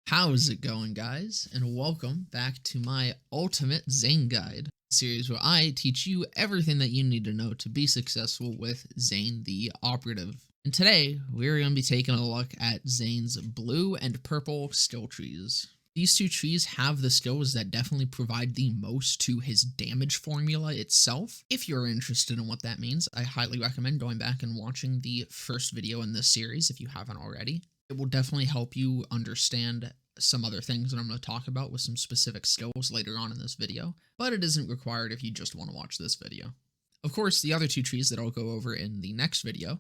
How's it going, guys? And welcome back to my Ultimate Zane Guide series where I teach you everything that you need to know to be successful with Zane the Operative. And today, we're going to be taking a look at Zane's blue and purple skill trees. These two trees have the skills that definitely provide the most to his damage formula itself. If you're interested in what that means, I highly recommend going back and watching the first video in this series if you haven't already. It will definitely help you understand some other things that I'm going to talk about with some specific skills later on in this video, but it isn't required if you just want to watch this video. Of course, the other two trees that I'll go over in the next video,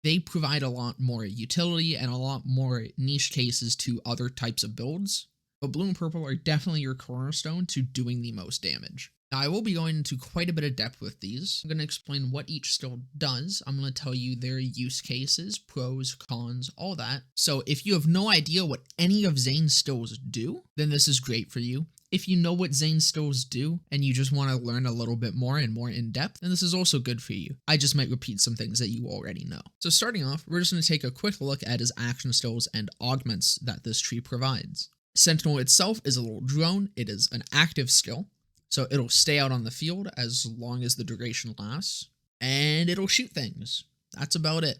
they provide a lot more utility and a lot more niche cases to other types of builds, but blue and purple are definitely your cornerstone to doing the most damage. Now, I will be going into quite a bit of depth with these. I'm going to explain what each skill does. I'm going to tell you their use cases, pros, cons, all that. So if you have no idea what any of Zane's skills do, then this is great for you. If you know what Zane's skills do and you just want to learn a little bit more and more in depth, then this is also good for you. I just might repeat some things that you already know. So starting off, we're just going to take a quick look at his action skills and augments that this tree provides. Sentinel itself is a little drone. It is an active skill. So it'll stay out on the field as long as the duration lasts, and it'll shoot things. That's about it.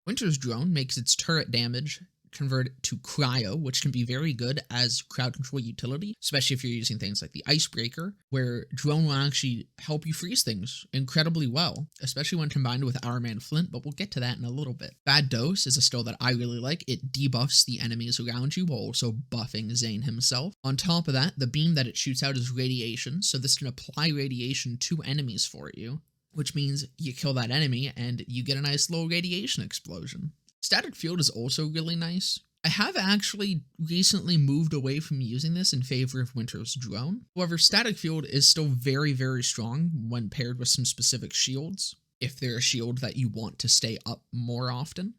Winter's drone makes its turret damage convert to cryo, which can be very good as crowd control utility, especially if you're using things like the icebreaker, where drone will actually help you freeze things incredibly well, especially when combined with Our Man Flint, but we'll get to that in a little bit. Bad Dose is a skill that I really like. It debuffs the enemies around you while also buffing Zane himself. On top of that, the beam that it shoots out is radiation, so this can apply radiation to enemies for you, which means you kill that enemy and you get a nice little radiation explosion. Static Field is also really nice. I have actually recently moved away from using this in favor of Winter's Drone. However, Static Field is still very, very strong when paired with some specific shields, if they're a shield that you want to stay up more often.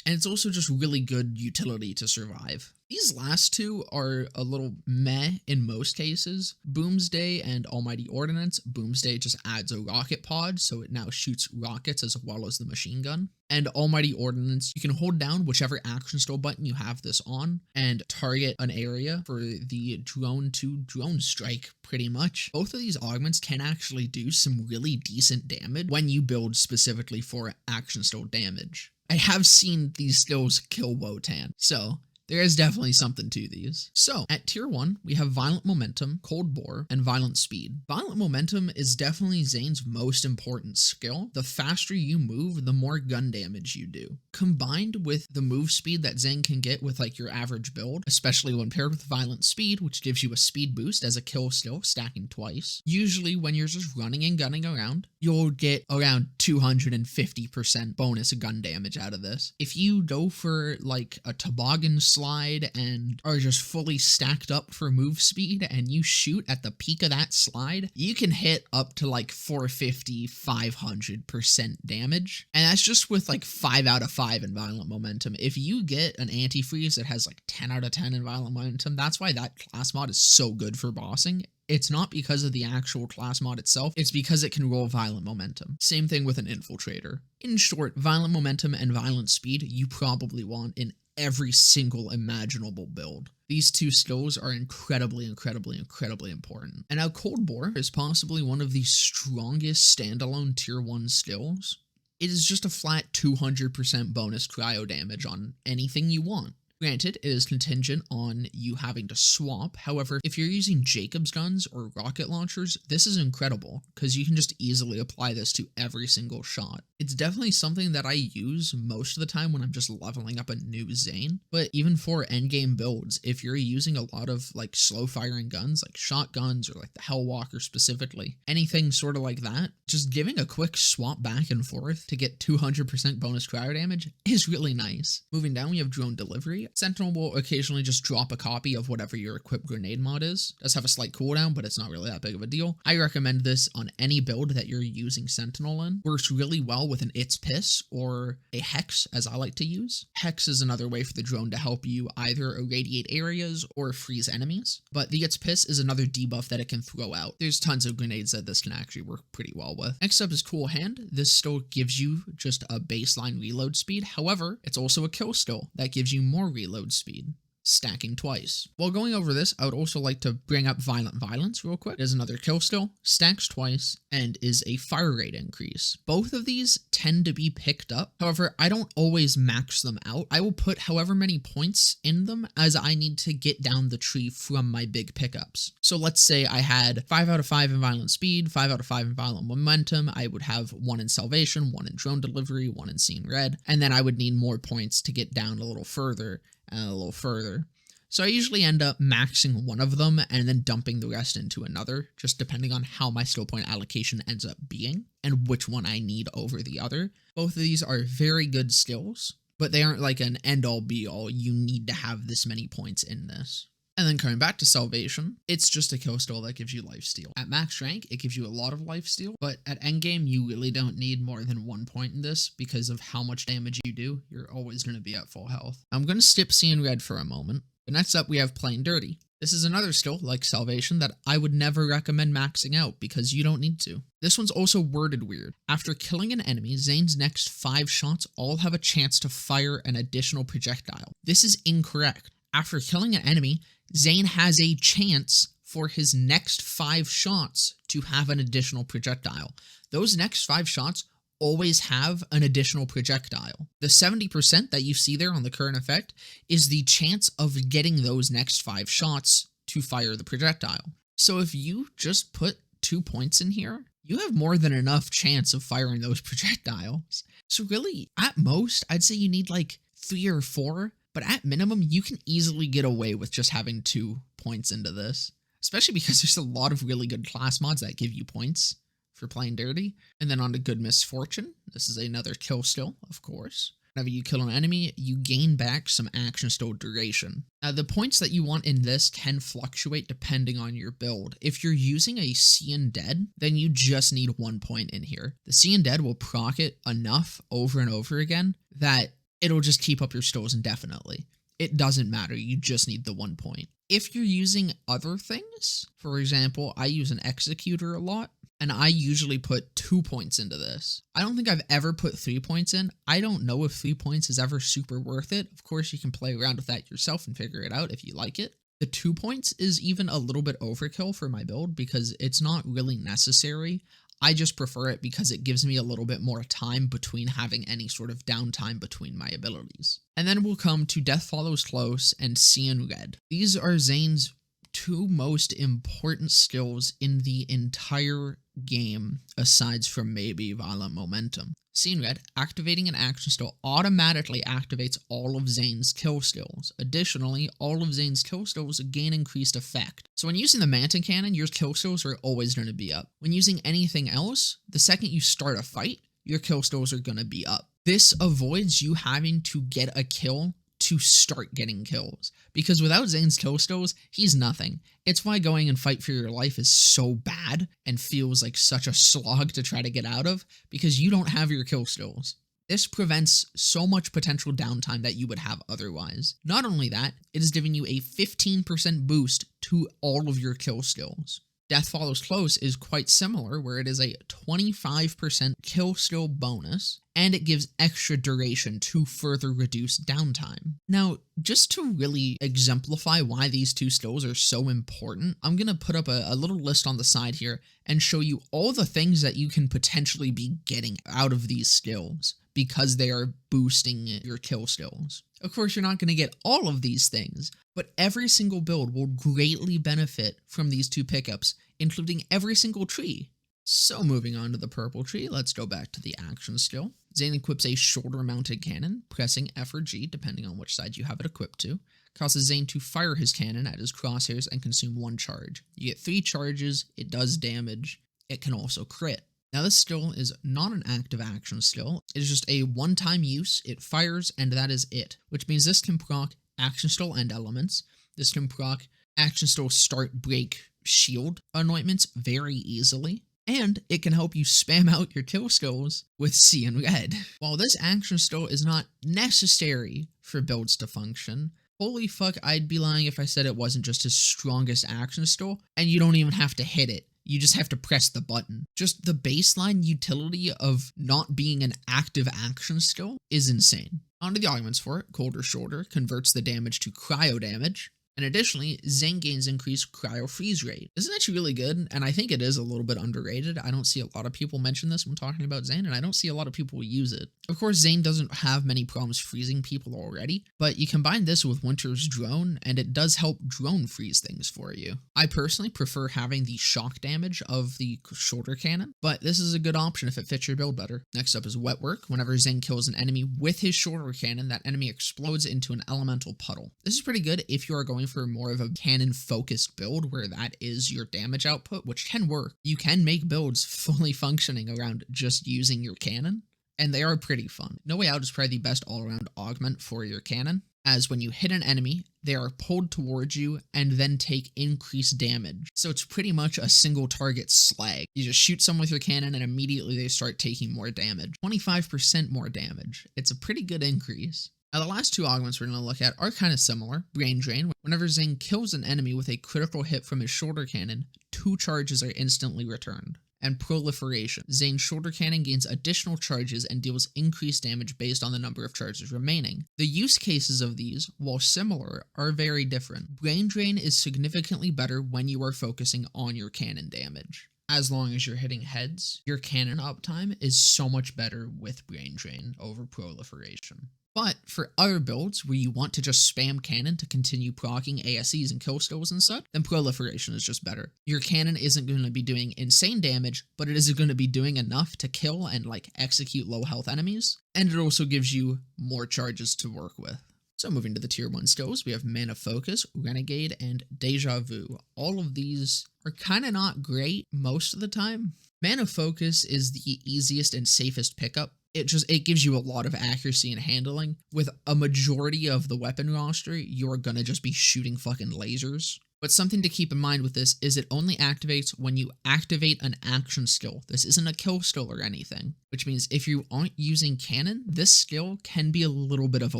And it's also just really good utility to survive. These last two are a little meh in most cases. Boomsday and Almighty Ordnance. Boomsday just adds a rocket pod, so it now shoots rockets as well as the machine gun. And Almighty Ordnance, you can hold down whichever action skill button you have this on and target an area for the drone to drone strike, pretty much. Both of these augments can actually do some really decent damage when you build specifically for action skill damage. I have seen these skills kill Wotan, so there is definitely something to these. So, at tier 1, we have Violent Momentum, Cold Bore, and Violent Speed. Violent Momentum is definitely Zane's most important skill. The faster you move, the more gun damage you do. Combined with the move speed that Zane can get with like your average build, especially when paired with Violent Speed, which gives you a speed boost as a kill skill, stacking twice. Usually when you're just running and gunning around, you'll get around 250% bonus gun damage out of this. If you go for like a toboggan slide and are just fully stacked up for move speed and you shoot at the peak of that slide, you can hit up to like 450, 500% damage. And that's just with like 5 out of 5 in Violent Momentum. If you get an antifreeze that has like 10 out of 10 in Violent Momentum, that's why that class mod is so good for bossing. It's not because of the actual class mod itself, it's because it can roll Violent Momentum. Same thing with an Infiltrator. In short, Violent Momentum and Violent Speed you probably want in every single imaginable build. These two skills are incredibly important. And now Cold Bore is possibly one of the strongest standalone tier 1 skills. It is just a flat 200% bonus cryo damage on anything you want. Granted, it is contingent on you having to swap. However, if you're using Jacob's guns or rocket launchers, this is incredible because you can just easily apply this to every single shot. It's definitely something that I use most of the time when I'm just leveling up a new Zane, but even for endgame builds, if you're using a lot of like slow firing guns, like shotguns or like the Hellwalker specifically, anything sort of like that, just giving a quick swap back and forth to get 200% bonus cryo damage is really nice. Moving down, we have Drone Delivery. Sentinel will occasionally just drop a copy of whatever your equipped grenade mod is. It does have a slight cooldown, but it's not really that big of a deal. I recommend this on any build that you're using Sentinel in. Works really well with an It's Piss or a Hex, as I like to use. Hex is another way for the drone to help you either irradiate areas or freeze enemies, but the It's Piss is another debuff that it can throw out. There's tons of grenades that this can actually work pretty well with. Next up is Cool Hand. This still gives you just a baseline reload speed. However, it's also a kill skill that gives you more reload speed. stacking twice. While going over this, I would also like to bring up Violent Violence real quick. It is another kill skill, stacks twice, and is a fire rate increase. Both of these tend to be picked up. However, I don't always max them out. I will put however many points in them as I need to get down the tree from my big pickups. So let's say I had 5 out of 5 in Violent Speed, 5 out of 5 in Violent Momentum. I would have 1 in Salvation, 1 in Drone Delivery, 1 in Seeing Red, and then I would need more points to get down a little further and a little further. So I usually end up maxing one of them and then dumping the rest into another, just depending on how my skill point allocation ends up being and which one I need over the other. Both of these are very good skills, but they aren't like an end-all be-all. You need to have this many points in this. And then coming back to Salvation, it's just a kill skill that gives you lifesteal. At max rank, it gives you a lot of lifesteal, but at endgame, you really don't need more than 1 point in this because of how much damage you do. You're always going to be at full health. I'm going to skip Seeing Red for a moment. But next up, we have Playing Dirty. This is another skill, like Salvation, that I would never recommend maxing out because you don't need to. This one's also worded weird. After killing an enemy, Zane's next 5 shots all have a chance to fire an additional projectile. This is incorrect. After killing an enemy, Zane has a chance for his next 5 shots to have an additional projectile. Those next 5 shots always have an additional projectile. The 70% that you see there on the current effect is the chance of getting those next 5 shots to fire the projectile. So if you just put 2 points in here, you have more than enough chance of firing those projectiles. So really, at most, I'd say you need like 3 or 4, but at minimum, you can easily get away with just having 2 points into this, especially because there's a lot of really good class mods that give you points for Playing Dirty. And then on to Good Misfortune. This is another kill skill, of course. Whenever you kill an enemy, you gain back some action skill duration. Now, the points that you want in this can fluctuate depending on your build. If you're using a Seeing Dead, then you just need 1 point in here. The Seeing Dead will proc it enough over and over again that it'll just keep up your stills indefinitely. It doesn't matter, you just need the 1 point. If you're using other things, for example, I use an Executor a lot, and I usually put 2 points into this. I don't think I've ever put 3 points in. I don't know if 3 points is ever super worth it. Of course, you can play around with that yourself and figure it out if you like it. The 2 points is even a little bit overkill for my build because it's not really necessary. I just prefer it because it gives me a little bit more time between having any sort of downtime between my abilities. And then we'll come to Death Follows Close and Seeing Red. These are Zane's 2 most important skills in the entire game, aside from maybe Violent Momentum. Seeing Red, activating an action skill automatically activates all of Zane's kill skills. Additionally, all of Zane's kill skills gain increased effect. So when using the Manton Cannon, your kill skills are always going to be up. When using anything else, the second you start a fight, your kill skills are going to be up. This avoids you having to get a kill to start getting kills, because without Zane's kill skills, he's nothing. It's why going and fight for your life is so bad and feels like such a slog to try to get out of, because you don't have your kill skills. This prevents so much potential downtime that you would have otherwise. Not only that, it is giving you a 15% boost to all of your kill skills. Death Follows Close is quite similar, where it is a 25% kill skill bonus, and it gives extra duration to further reduce downtime. Now, just to really exemplify why these 2 skills are so important, I'm going to put up a little list on the side here and show you all the things that you can potentially be getting out of these skills because they are boosting your kill skills. Of course, you're not going to get all of these things, but every single build will greatly benefit from these 2 pickups, including every single tree. So moving on to the purple tree, let's go back to the action skill. Zane equips a shoulder mounted cannon. Pressing F or G, depending on which side you have it equipped to, causes Zane to fire his cannon at his crosshairs and consume 1 charge. You get 3 charges, it does damage, it can also crit. Now this skill is not an active action skill, it is just a one-time use, it fires, and that is it. Which means this can proc action skill and elements, this can proc action skill start, break, shield anointments very easily, and it can help you spam out your kill skills with Seeing Red. While this action skill is not necessary for builds to function, holy fuck, I'd be lying if I said it wasn't just his strongest action skill, and you don't even have to hit it. You just have to press the button. Just the baseline utility of not being an active action skill is insane. Onto the augments for it. Colder Shoulder converts the damage to cryo damage. And additionally, Zane gains increased cryo freeze rate. This is actually really good, and I think it is a little bit underrated. I don't see a lot of people mention this when talking about Zane, and I don't see a lot of people use it. Of course, Zane doesn't have many problems freezing people already, but you combine this with Winter's Drone, and it does help drone freeze things for you. I personally prefer having the shock damage of the shoulder cannon, but this is a good option if it fits your build better. Next up is Wet Work. Whenever Zane kills an enemy with his shoulder cannon, that enemy explodes into an elemental puddle. This is pretty good if you are going for more of a cannon focused build where that is your damage output, which can work. You can make builds fully functioning around just using your cannon, and they are pretty fun. No Way Out is probably the best all-around augment for your cannon, as when you hit an enemy, they are pulled towards you and then take increased damage. So it's pretty much a single target slag. You just shoot someone with your cannon and immediately they start taking more damage. 25% more damage. It's a pretty good increase. Now, the last two augments we're going to look at are kind of similar. Brain Drain. Whenever Zane kills an enemy with a critical hit from his shoulder cannon, 2 charges are instantly returned. And Proliferation. Zane's shoulder cannon gains additional charges and deals increased damage based on the number of charges remaining. The use cases of these, while similar, are very different. Brain Drain is significantly better when you are focusing on your cannon damage. As long as you're hitting heads, your cannon uptime is so much better with Brain Drain over Proliferation. But for other builds where you want to just spam cannon to continue proccing ASEs and kill stills and such, then Proliferation is just better. Your cannon isn't going to be doing insane damage, but it is going to be doing enough to kill and execute low health enemies, and it also gives you more charges to work with. So moving to the tier 1 stills, we have Mana Focus, Renegade, and Deja Vu. All of these are kind of not great most of the time. Mana Focus is the easiest and safest pickup. It gives you a lot of accuracy and handling. With a majority of the weapon roster, you're gonna just be shooting fucking lasers. But something to keep in mind with this is it only activates when you activate an action skill. This isn't a kill skill or anything, which means if you aren't using cannon, this skill can be a little bit of a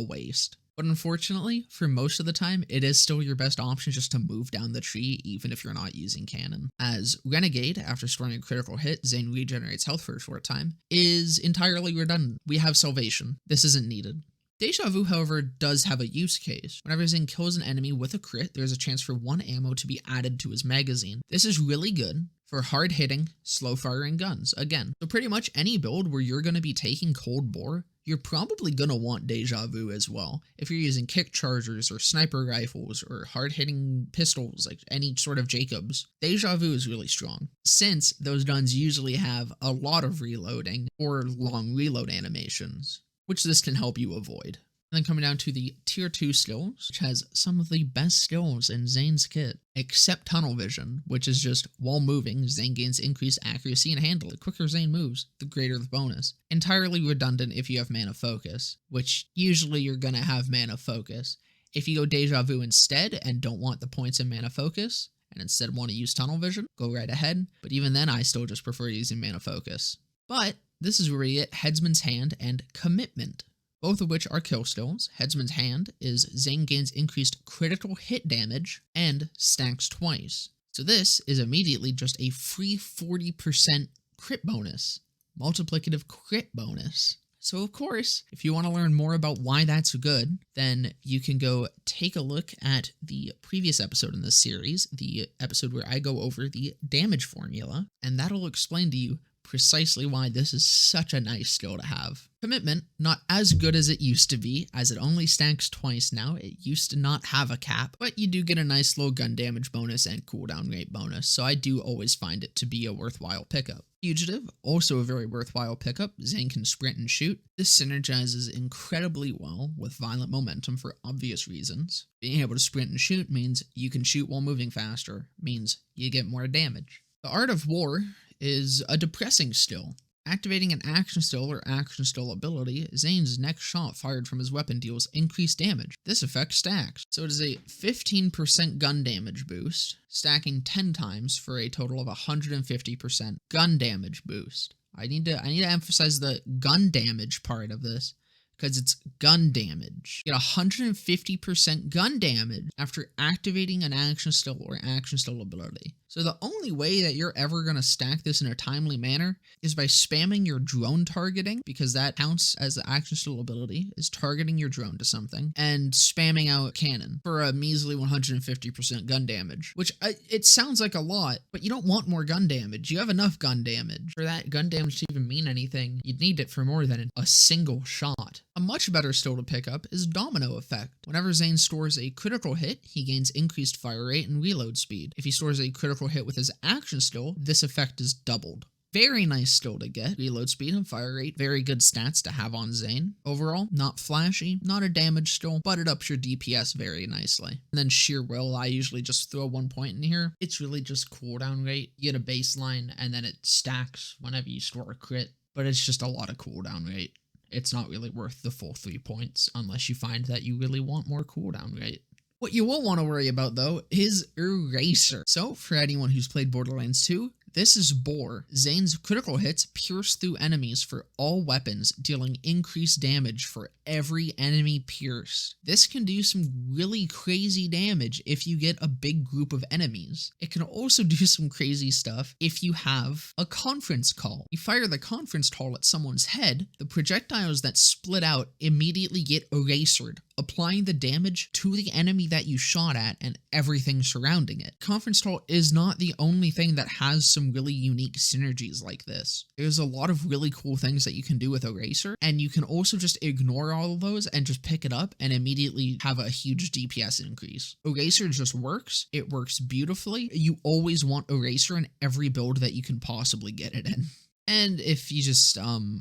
waste. But unfortunately, for most of the time, it is still your best option just to move down the tree, even if you're not using cannon. As Renegade, after storing a critical hit, Zane regenerates health for a short time, is entirely redundant. We have Salvation. This isn't needed. Deja Vu, however, does have a use case. Whenever Zane kills an enemy with a crit, there's a chance for 1 ammo to be added to his magazine. This is really good for hard-hitting, slow-firing guns, again. So pretty much any build where you're going to be taking cold bore, you're probably going to want Deja Vu as well. If you're using kick chargers or sniper rifles or hard-hitting pistols, like any sort of Jacobs, Deja Vu is really strong, since those guns usually have a lot of reloading or long reload animations, which this can help you avoid. And then coming down to the tier 2 skills, which has some of the best skills in Zane's kit, except Tunnel Vision, which is just, while moving, Zane gains increased accuracy and handle. The quicker Zane moves, the greater the bonus. Entirely redundant if you have Mana Focus, which usually you're gonna have Mana Focus. If you go Deja Vu instead and don't want the points in Mana Focus, and instead want to use Tunnel Vision, go right ahead. But even then, I still just prefer using Mana Focus. But this is where you get Headsman's Hand and Commitment, both of which are kill stills. Headsman's Hand is Zane gains increased critical hit damage and stacks twice. So this is immediately just a free 40% crit bonus, multiplicative crit bonus. So of course, if you want to learn more about why that's good, then you can go take a look at the previous episode in this series, the episode where I go over the damage formula, and that'll explain to you precisely why this is such a nice skill to have. Commitment, not as good as it used to be, as it only stacks twice now. It used to not have a cap, but you do get a nice little gun damage bonus and cooldown rate bonus, so I do always find it to be a worthwhile pickup. Fugitive, also a very worthwhile pickup. Zane can sprint and shoot. This synergizes incredibly well with Violent Momentum for obvious reasons. Being able to sprint and shoot means you can shoot while moving faster, means you get more damage. The Art of War is a depressing skill. Activating an action skill or action skill ability, Zane's next shot fired from his weapon deals increased damage. This effect stacks, so it is a 15% gun damage boost, stacking 10 times for a total of 150% gun damage boost. I need to emphasize the gun damage part of this, because it's gun damage. You get 150% gun damage after activating an action skill or action skill ability. So the only way that you're ever going to stack this in a timely manner is by spamming your drone targeting, because that counts as the action skill ability, is targeting your drone to something, and spamming out cannon for a measly 150% gun damage, which it sounds like a lot, but you don't want more gun damage. You have enough gun damage. For that gun damage to even mean anything, you'd need it for more than a single shot. A much better skill to pick up is Domino Effect. Whenever Zane stores a critical hit, he gains increased fire rate and reload speed. If he stores a critical hit with his action skill, this effect is doubled. Very nice skill to get. Reload speed and fire rate, very good stats to have on Zane. Overall, not flashy, not a damage skill, but it ups your DPS very nicely. And then Sheer Will, I usually just throw 1 point in here. It's really just cooldown rate. You get a baseline and then it stacks whenever you score a crit, but it's just a lot of cooldown rate. It's not really worth the full 3 points unless you find that you really want more cooldown rate. What you won't want to worry about, though, is Eraser. So, for anyone who's played Borderlands 2, this is Bore. Zane's critical hits pierce through enemies for all weapons, dealing increased damage for every enemy pierced. This can do some really crazy damage if you get a big group of enemies. It can also do some crazy stuff if you have a conference call. You fire the conference call at someone's head, the projectiles that split out immediately get erasered, applying the damage to the enemy that you shot at and everything surrounding it. Conference call is not the only thing that has some really unique synergies like this. There's a lot of really cool things that you can do with Eraser, and you can also just ignore all of those and just pick it up and immediately have a huge DPS increase. Eraser just works. It works beautifully. You always want Eraser in every build that you can possibly get it in. And if you just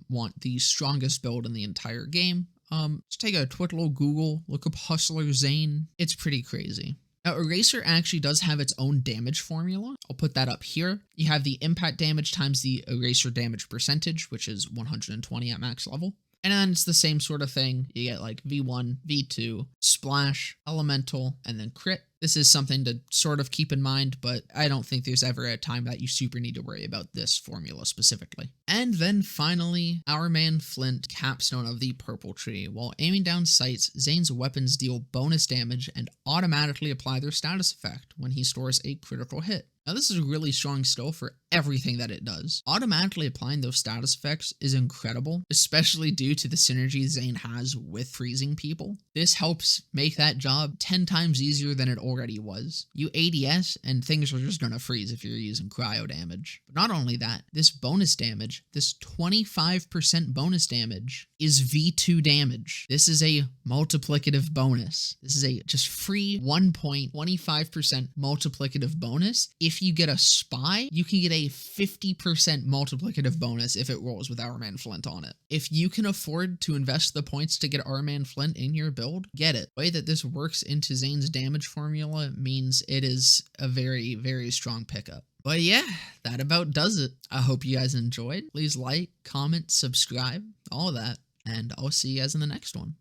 want the strongest build in the entire game, just take a quick little Google, look up Hustler Zane. It's pretty crazy. Now, Eraser actually does have its own damage formula. I'll put that up here. You have the impact damage times the Eraser damage percentage, which is 120 at max level. And then it's the same sort of thing. You get like V1, V2, Splash, Elemental, and then Crit. This is something to sort of keep in mind, but I don't think there's ever a time that you super need to worry about this formula specifically. And then finally, our man Flint, capstone of the Purple Tree. While aiming down sights, Zane's weapons deal bonus damage and automatically apply their status effect when he stores a critical hit. Now this is a really strong skill for everything that it does. Automatically applying those status effects is incredible, especially due to the synergy Zane has with freezing people. This helps make that job 10 times easier than it already was. You ADS and things are just gonna freeze if you're using cryo damage. But not only that, this bonus damage, this 25% bonus damage is V2 damage. This is a multiplicative bonus. This is a just free 1.25% multiplicative bonus. If you get a spy, you can get a 50% multiplicative bonus if it rolls with Our Man Flint on it. If you can afford to invest the points to get Our Man Flint in your build, get it. The way that this works into Zane's damage formula means it is a very, very strong pickup. But yeah, that about does it. I hope you guys enjoyed. Please like, comment, subscribe, all of that, and I'll see you guys in the next one.